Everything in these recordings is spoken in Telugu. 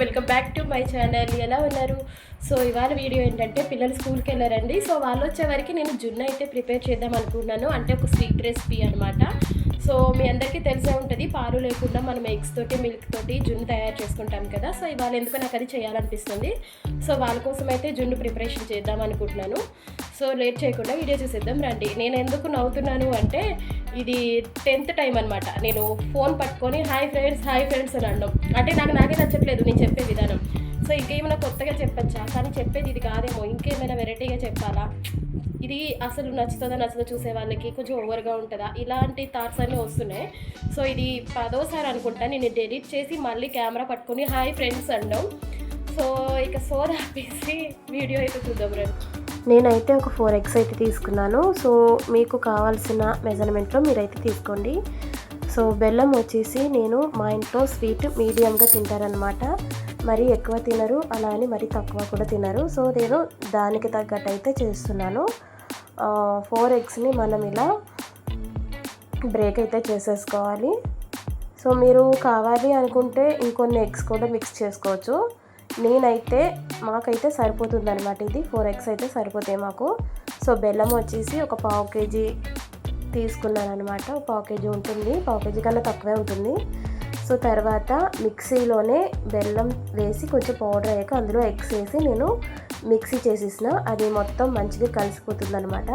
Welcome back to my channel. ఎలా ఉన్నారు? సో ఇవాళ వీడియో ఏంటంటే పిల్లలు స్కూల్కి వెళ్ళారండి. సో వాళ్ళు వచ్చే వరకు నేను జున్ను అయితే ప్రిపేర్ చేద్దాం అనుకున్నాను. అంటే ఒక స్వీట్ రెసిపీ అనమాట. సో మీ అందరికీ తెలిసే ఉంటుంది, పాలు లేకుండా మనం ఎగ్స్ తోటి మిల్క్ తోటి జున్ను తయారు చేసుకుంటాం కదా. సో ఇవాళ ఎందుకు నాకు అది చేయాలనిపిస్తుంది. సో వాళ్ళ కోసం అయితే జున్ను ప్రిపరేషన్ చేద్దాం అనుకుంటున్నాను. సో లేట్ చేయకుండా వీడియో చూసేద్దాం రండి. నేను ఎందుకు నవ్వుతున్నాను అంటే ఇది 10th టైం అనమాట నేను ఫోన్ పట్టుకొని హాయ్ ఫ్రెండ్స్ అని అనడం. అంటే నాకే నచ్చట్లేదు నేను చెప్పే విధానం. సో ఇంకేమైనా కొత్తగా చెప్పచ్చా, కానీ చెప్పేది ఇది కాదేమో, ఇంకేమైనా వెరైటీగా చెప్పాలా, ఇది అసలు నచ్చుతుందో చూసే వాళ్ళకి కొంచెం ఓవర్గా ఉంటుందా, ఇలాంటి థాట్స్ అన్నీ వస్తున్నాయి. సో ఇది 10వ సారి అనుకుంటా నేను డెలిట్ చేసి మళ్ళీ కెమెరా పట్టుకొని హాయ్ ఫ్రెండ్స్ అనడం. సో ఇక సోదా ఆపేసి వీడియో అయితే చూద్దాం రండి. నేనైతే ఒక 4 eggs అయితే తీసుకున్నాను. సో మీకు కావాల్సిన మెజర్మెంట్లో మీరైతే తీసుకోండి. సో బెల్లం వచ్చేసి నేను మా ఇంట్లో స్వీట్ మీడియంగా తింటారనమాట. మరీ ఎక్కువ తినరు, అలా అని మరీ తక్కువ కూడా తినరు. సో నేను దానికి తగ్గట్టు అయితే చేస్తున్నాను. 4 eggsని మనం ఇలా బ్రేక్ అయితే చేసేసుకోవాలి. సో మీరు కావాలి అనుకుంటే ఇంకొన్ని ఎగ్స్ కూడా మిక్స్ చేసుకోవచ్చు. మాకైతే సరిపోతుంది అనమాట. ఇది 4 eggs అయితే సరిపోతాయి మాకు. సో బెల్లం వచ్చేసి ఒక 1/2 kg తీసుకున్నాను అనమాట. 1/2 kg ఉంటుంది, 1/2 kg కన్నా తక్కువే ఉంటుంది. సో తర్వాత మిక్సీలోనే బెల్లం వేసి కొంచెం పౌడర్ అయ్యాక అందులో ఎగ్స్ వేసి నేను మిక్సీ చేసేసిన, అది మొత్తం మంచిగా కలిసిపోతుంది అనమాట.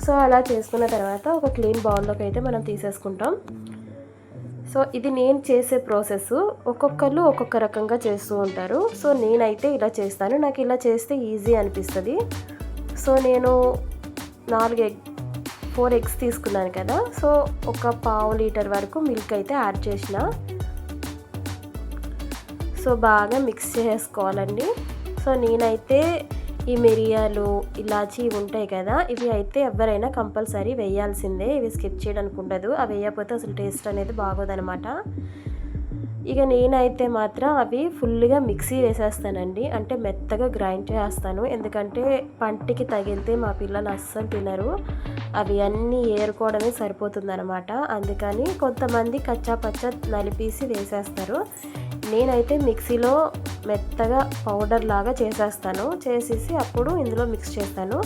సో అలా చేసుకున్న తర్వాత ఒక క్లీన్ బౌల్లోకి అయితే మనం తీసేసుకుంటాం. సో ఇది నేను చేసే ప్రాసెస్. ఒక్కొక్కరు ఒక్కొక్క రకంగా చేస్తూ ఉంటారు. సో నేనైతే ఇలా చేస్తాను, నాకు ఇలా చేస్తే ఈజీ అనిపిస్తుంది. సో నేను 4 eggs తీసుకున్నాను కదా. సో ఒక 1/2 లీటర్ వరకు మిల్క్ అయితే యాడ్ చేసిన. సో బాగా మిక్స్ చేసుకోవాలండి. సో నేనైతే ఈ మిరియాలు, ఇలాచీ ఉంటాయి కదా, ఇవి అయితే ఎవరైనా కంపల్సరీ వేయాల్సిందే. ఇవి స్కిప్ చేయడానికి ఉండదు. అవి వేయకపోతే అసలు టేస్ట్ అనేది బాగోదనమాట. ఇక నేనైతే మాత్రం అవి ఫుల్గా మిక్సీ వేసేస్తానండి. అంటే మెత్తగా గ్రైండ్ చేస్తాను. ఎందుకంటే పంటికి తగిలితే మా పిల్లలు అస్సలు తినరు. అవి అన్నీ ఏరుకోవడమే సరిపోతుందనమాట. అందుకని కొంతమంది కచ్చా పచ్చా నలిపేసి వేసేస్తారు. నేనైతే మిక్సీలో మెత్తగా పౌడర్ లాగా చేసేసి అప్పుడు ఇందులో మిక్స్ చేస్తాను.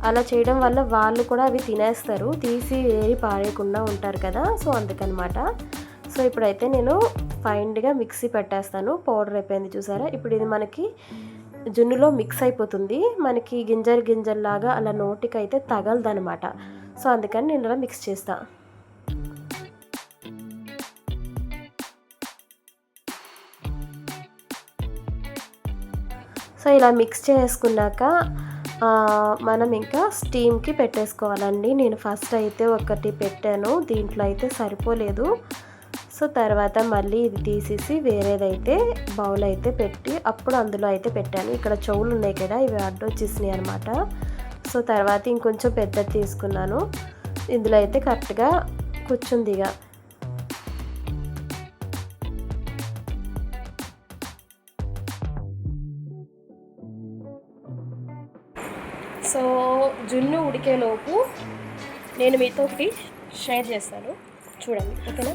అలా చేయడం వల్ల వాళ్ళు కూడా అవి తినేస్తారు, తీసి ఏరి పారేయకుండా ఉంటారు కదా. సో అందుకనమాట. సో ఇప్పుడైతే నేను ఫైన్గా మిక్సీ పెట్టేస్తాను. పౌడర్ అయిపోయింది చూసారా. ఇప్పుడు ఇది మనకి జున్నులో మిక్స్ అయిపోతుంది. మనకి గింజల్లాగా అలా నోటికి అయితే తగలదనమాట. సో అందుకని నేను ఇలా మిక్స్ చేస్తాను. సో ఇలా మిక్స్ చేసుకున్నాక మనం ఇంకా స్టీమ్కి పెట్టేసుకోవాలండి. నేను ఫస్ట్ అయితే ఒకటి పెట్టాను, దీంట్లో అయితే సరిపోలేదు. సో తర్వాత మళ్ళీ ఇది తీసేసి వేరేదైతే బౌల్ అయితే పెట్టి అప్పుడు అందులో అయితే పెట్టాను. ఇక్కడ చెవులు ఉన్నాయి కదా, ఇవి అడ్డొచ్చేసినాయి అనమాట. సో తర్వాత ఇంకొంచెం పెద్దది తీసుకున్నాను. ఇందులో అయితే కరెక్ట్గా కూర్చుందిగా. సో జున్ను ఉడికేలోపు నేను మీతో ఒకటి షేర్ చేస్తాను, చూడండి ఓకేనా.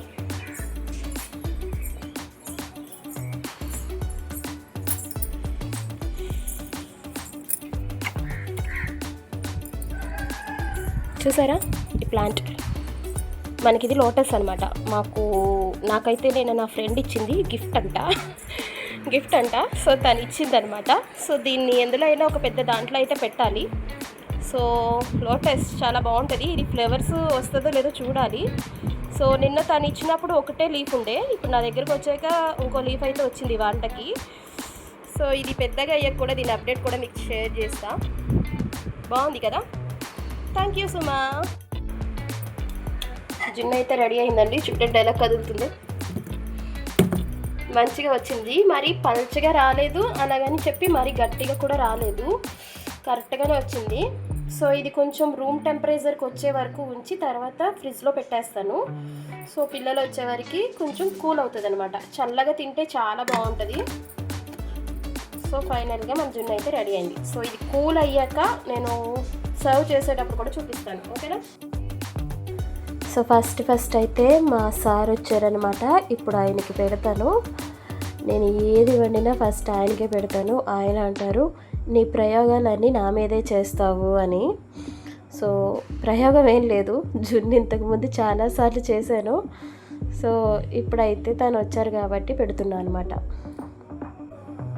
చూసారా ఈ ప్లాంట్, మనకి ఇది లోటస్ అనమాట. నాకైతే నా ఫ్రెండ్ ఇచ్చింది గిఫ్ట్ అంట. సో తను ఇచ్చిందనమాట. సో దీన్ని ఎందులో అయినా ఒక పెద్ద దాంట్లో అయితే పెట్టాలి. సో లోటస్ చాలా బాగుంటుంది. ఇది ఫ్లేవర్స్ వస్తుందో లేదో చూడాలి. సో నిన్న తను ఇచ్చినప్పుడు ఒకటే లీఫ్ ఉండే, ఇప్పుడు నా దగ్గరకు వచ్చాక ఇంకో లీఫ్ అయితే వచ్చింది వంటకి. సో ఇది పెద్దగా అయ్యాక కూడా దీని అప్డేట్ కూడా మీకు షేర్ చేస్తా. బాగుంది కదా. థ్యాంక్ యూ సుమా. జున్ను అయితే రెడీ అయిందండి. చూడండి ఎలా కదులుతుందో, మంచిగా వచ్చింది. మరి పల్చగా రాలేదు, అలాగని చెప్పి మరి గట్టిగా కూడా రాలేదు, కరెక్ట్గానే వచ్చింది. సో ఇది కొంచెం రూమ్ టెంపరేచర్కి వచ్చే వరకు ఉంచి తర్వాత ఫ్రిడ్జ్లో పెట్టేస్తాను. సో పిల్లలు వచ్చే వరకు కొంచెం కూల్ అవుతుంది అనమాట. చల్లగా తింటే చాలా బాగుంటుంది. సో ఫైనల్గా మన జున్ను అయితే రెడీ అయింది. సో ఇది కూల్ అయ్యాక నేను సర్వ్ చేసేటప్పుడు కూడా చూపిస్తాను, ఓకేనా. సో ఫస్ట్ అయితే మా సార్ వచ్చారనమాట. ఇప్పుడు ఆయనకి పెడతాను. నేను ఏది వండినా ఫస్ట్ ఆయనకే పెడతాను. ఆయన అంటారు, నీ ప్రయోగాలన్నీ నా మీదే చేస్తావు అని. సో ప్రయోగం ఏం లేదు, జున్ను ఇంతకుముందు చాలాసార్లు చేశాను. సో ఇప్పుడైతే తను వచ్చారు కాబట్టి పెడుతున్నాను అనమాట.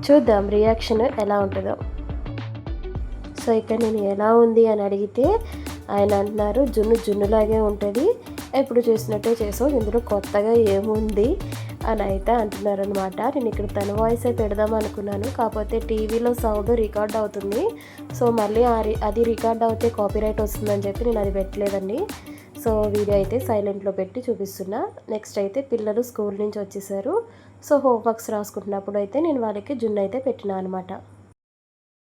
చూద్దాం రియాక్షన్ ఎలా ఉంటుందో. సో ఇక్కడ నేను ఎలా ఉంది అని అడిగితే ఆయన అంటున్నారు, జున్నులాగే ఉంటుంది, ఎప్పుడు చేసినట్టే చేసావు, ఇందులో కొత్తగా ఏముంది అని అయితే అంటున్నారు అనమాట. నేను ఇక్కడ తన వాయిసే పెడదాం అనుకున్నాను, కాకపోతే టీవీలో సౌండ్ రికార్డ్ అవుతుంది. సో మళ్ళీ అది రికార్డ్ అవుతే కాపీరైట్ వస్తుందని చెప్పి నేను అది పెట్టలేదండి. సో వీడియో అయితే సైలెంట్లో పెట్టి చూపిస్తున్నా. నెక్స్ట్ అయితే పిల్లలు స్కూల్ నుంచి వచ్చేసారు. సో హోంవర్క్స్ రాసుకుంటున్నప్పుడు అయితే నేను వాళ్ళకి జున్ను అయితే పెట్టినా అనమాట.